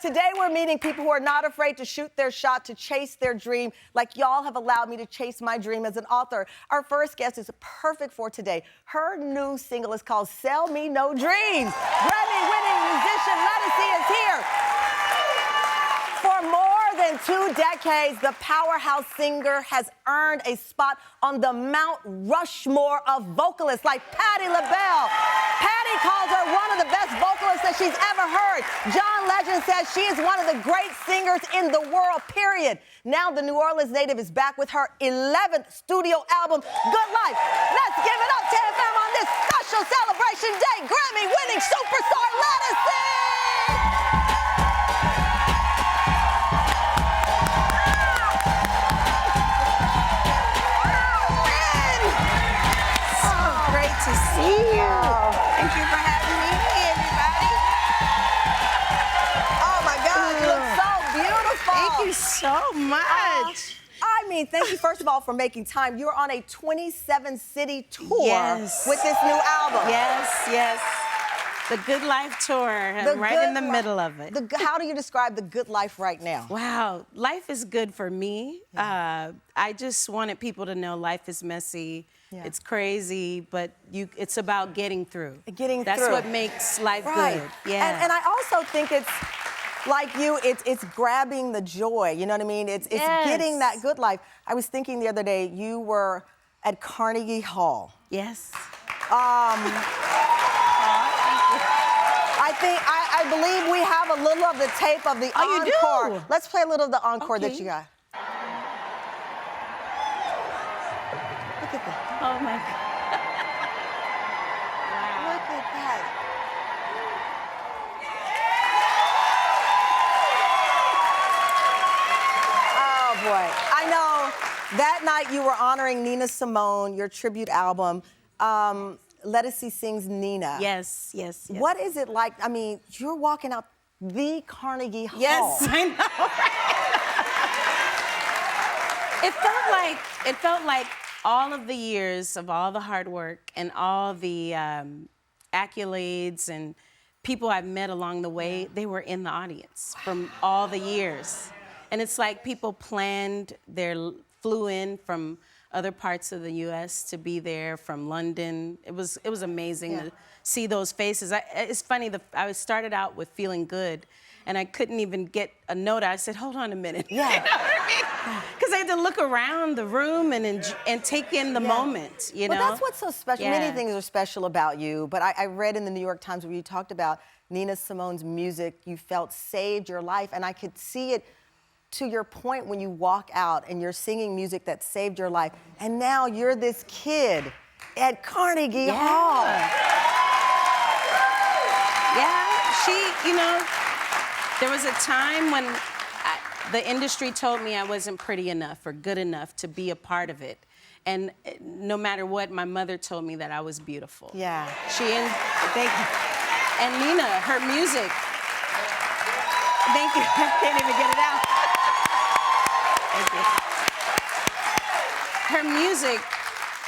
Today we're meeting people who are not afraid to shoot their shot, to chase their dream, like y'all have allowed me to chase my dream as an author. Our first guest is perfect for today. Her new single is called Sell Me No Dreams. Grammy-winning musician Ledisi is here. For more than 2 decades, the powerhouse singer has earned a spot on the Mount Rushmore of vocalists like Patti LaBelle. Patti calls her one of the best vocalists that she's ever heard. John Legend says she is one of the great singers in the world, period. Now the New Orleans native is back with her 11th studio album, Good Life. Let's give it up to FM on this special celebration day. Grammy-winning superstar Ledisi! To see you. Thank you for having me here, everybody. Oh my God, you look so beautiful. Thank you so much. I mean, thank you first of all for making time. You're on a 27-city tour with this new album. Yes. The Good Life tour. I'm right in the middle of it. How do you describe the good life right now? Wow, life is good for me. Yeah. I just wanted people to know life is messy. Yeah. It's crazy, but it's about getting through. That's what makes life good. Yeah. And I also think it's like you, it's grabbing the joy. You know what I mean? It's getting that good life. I was thinking the other day, you were at Carnegie Hall. Yes. I believe we have a little of the tape of the encore. You do? Let's play a little of the encore that you got. Look at that. Oh my God. Wow. Look at that. Oh boy. I know that night you were honoring Nina Simone, your tribute album. Ledisi sings Nina. Yes. What is it like? I mean, you're walking out the Carnegie Hall. Yes, I know. It felt like all of the years of all the hard work and all the accolades and people I've met along the way, they were in the audience from all the years. And it's like people flew in from other parts of the U.S. to be there, from London. It was amazing to see those faces. It's funny, I started out with feeling good, and I couldn't even get a note. I said, hold on a minute. Yeah. You know what I mean? Because I had to look around the room and take in the moment, you know? Well, that's what's so special. Many things are special about you, but I read in the New York Times where you talked about Nina Simone's music you felt saved your life, and I could see it to your point when you walk out and you're singing music that saved your life, and now you're this kid at Carnegie Hall. Yeah, there was a time when the industry told me I wasn't pretty enough or good enough to be a part of it. And no matter what, my mother told me that I was beautiful. Yeah. And Nina, her music, thank you, I can't even get it out.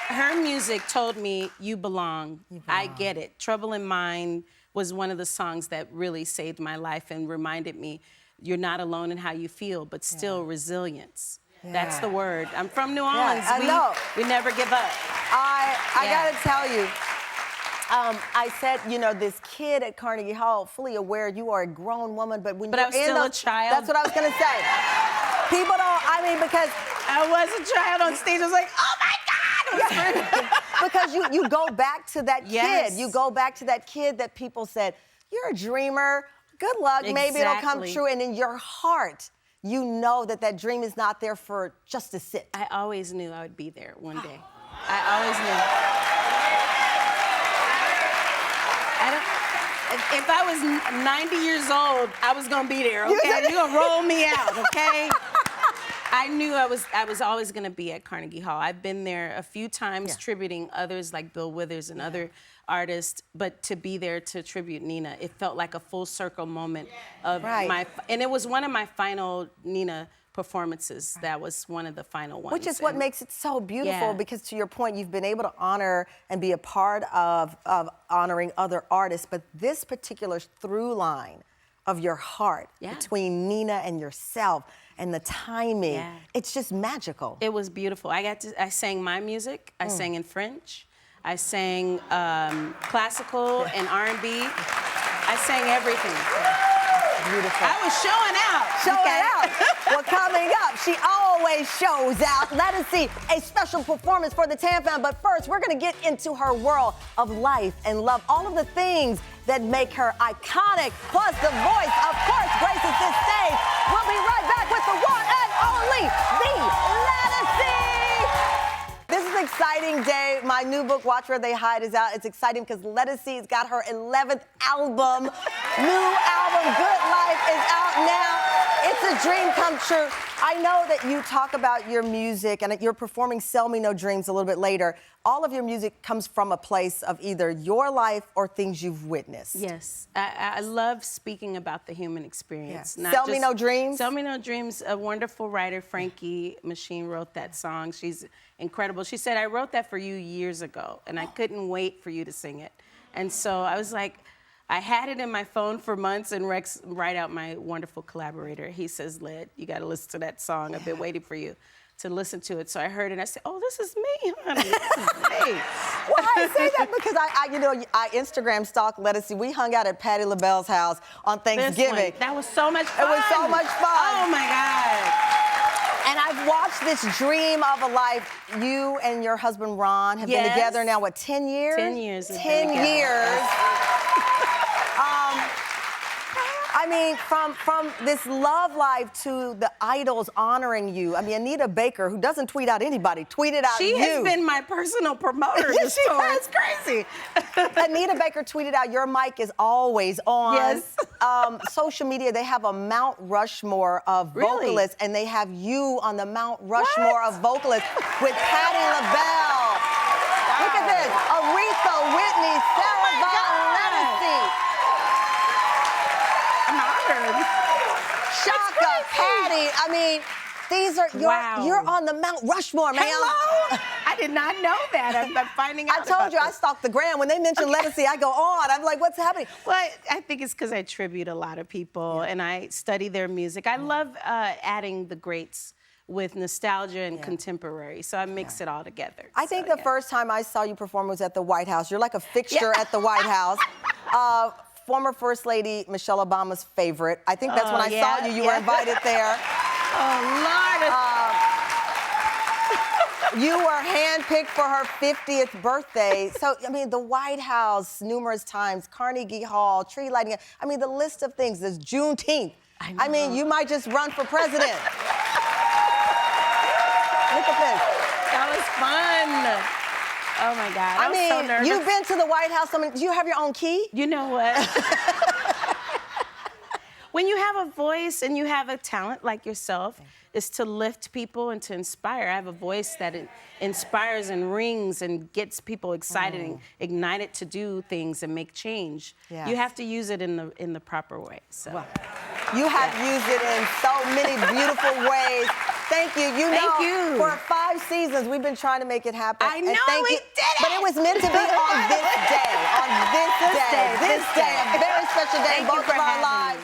Her music told me, you belong. I get it. Trouble in Mind was one of the songs that really saved my life and reminded me, you're not alone in how you feel, but still resilience. Yeah. That's the word. I'm from New Orleans. We never give up. I gotta tell you, I said, this kid at Carnegie Hall, fully aware you are a grown woman, but when I was still a child. That's what I was gonna say. People don't, because I was a child on stage. I was like, oh my God! Because you go back to that kid. You go back to that kid that people said, you're a dreamer. Good luck. Maybe it'll come true. And in your heart, you know that dream is not there for just to sit. I always knew I would be there one day. I always knew. If I was 90 years old, I was gonna be there, okay? You're gonna roll me out, okay? I knew I was always gonna be at Carnegie Hall. I've been there a few times tributing others like Bill Withers and other artists, but to be there to tribute Nina, it felt like a full circle moment of and it was one of my final Nina performances. That was one of the final ones. Which is what makes it so beautiful, because to your point, you've been able to honor and be a part of honoring other artists, but this particular through line of your heart between Nina and yourself and the timing. Yeah. It's just magical. It was beautiful. I sang my music. I sang in French. I sang classical and R&B. I sang everything. Beautiful. I was showing out. Showing out. Well, coming up, she always shows out. Let us see a special performance for the Tam Fam. But first, we're going to get into her world of life and love. All of the things that make her iconic, plus the voice, of course, graces this stage. We'll be right back with the one and only, the Ledisi. This is an exciting day. My new book, Watch Where They Hide, is out. It's exciting because Ledisi's got her 11th album. New album, Good Life, is out now. It's a dream come true. I know that you talk about your music and you're performing Sell Me No Dreams a little bit later. All of your music comes from a place of either your life or things you've witnessed. Yes, I love speaking about the human experience. Yeah. Sell Me No Dreams? Sell Me No Dreams, a wonderful writer, Frankie Machine, wrote that song. She's incredible. She said, I wrote that for you years ago, and I couldn't wait for you to sing it. And so I was like, I had it in my phone for months, and Rex, right out, my wonderful collaborator, he says, Led, you got to listen to that song. I've been waiting for you to listen to it. So I heard it, and I said, oh, this is me, honey. This is me. Well, I say that because I Instagram stalked Ledisi. We hung out at Patti LaBelle's house on Thanksgiving. That was so much fun. It was so much fun. Oh, my God. And I've watched this dream of a life. You and your husband, Ron, have been together now, what, 10 years? 10 years. 10 years. I mean, from this love life to the idols honoring you. I mean, Anita Baker, who doesn't tweet out anybody, tweeted out you. She has been my personal promoter in the store. It's crazy. Anita Baker tweeted out, your mic is always on. Yes. Social media, they have a Mount Rushmore of vocalists, and they have you on the Mount Rushmore of vocalists with Patti LaBelle. Wow. Look at this. Aretha, Whitney, Sarah Vaughan, Ledisi. Shaka, Patti. I mean, these are you're on the Mount Rushmore, man. Hello? I did not know that. I'm finding out. I told you I stalked the gram. When they mention Ledisi, I go on. I'm like, what's happening? Well, I think it's because I tribute a lot of people and I study their music. I love adding the greats with nostalgia and contemporary, so I mix it all together. I think the first time I saw you perform was at the White House. You're like a fixture at the White House. Former First Lady Michelle Obama's favorite. I think that's when I saw you. You were invited there. Oh, Lord. You were handpicked for her 50th birthday. So, I mean, the White House numerous times, Carnegie Hall, tree lighting. I mean, the list of things. There's Juneteenth. I mean, you might just run for president. Look at this. That was fun. Oh, my God. I was so nervous. You've been to the White House. Do you have your own key? You know what? When you have a voice and you have a talent like yourself, is to lift people and to inspire. I have a voice that inspires and rings and gets people excited and ignited to do things and make change. Yeah. You have to use it in the proper way. So. Well, you have used it in so many beautiful ways. Thank you. Thank you. For 5 seasons, we've been trying to make it happen. I know, we did it. But it was meant to be on this day. On this day. A very special day in both of our lives.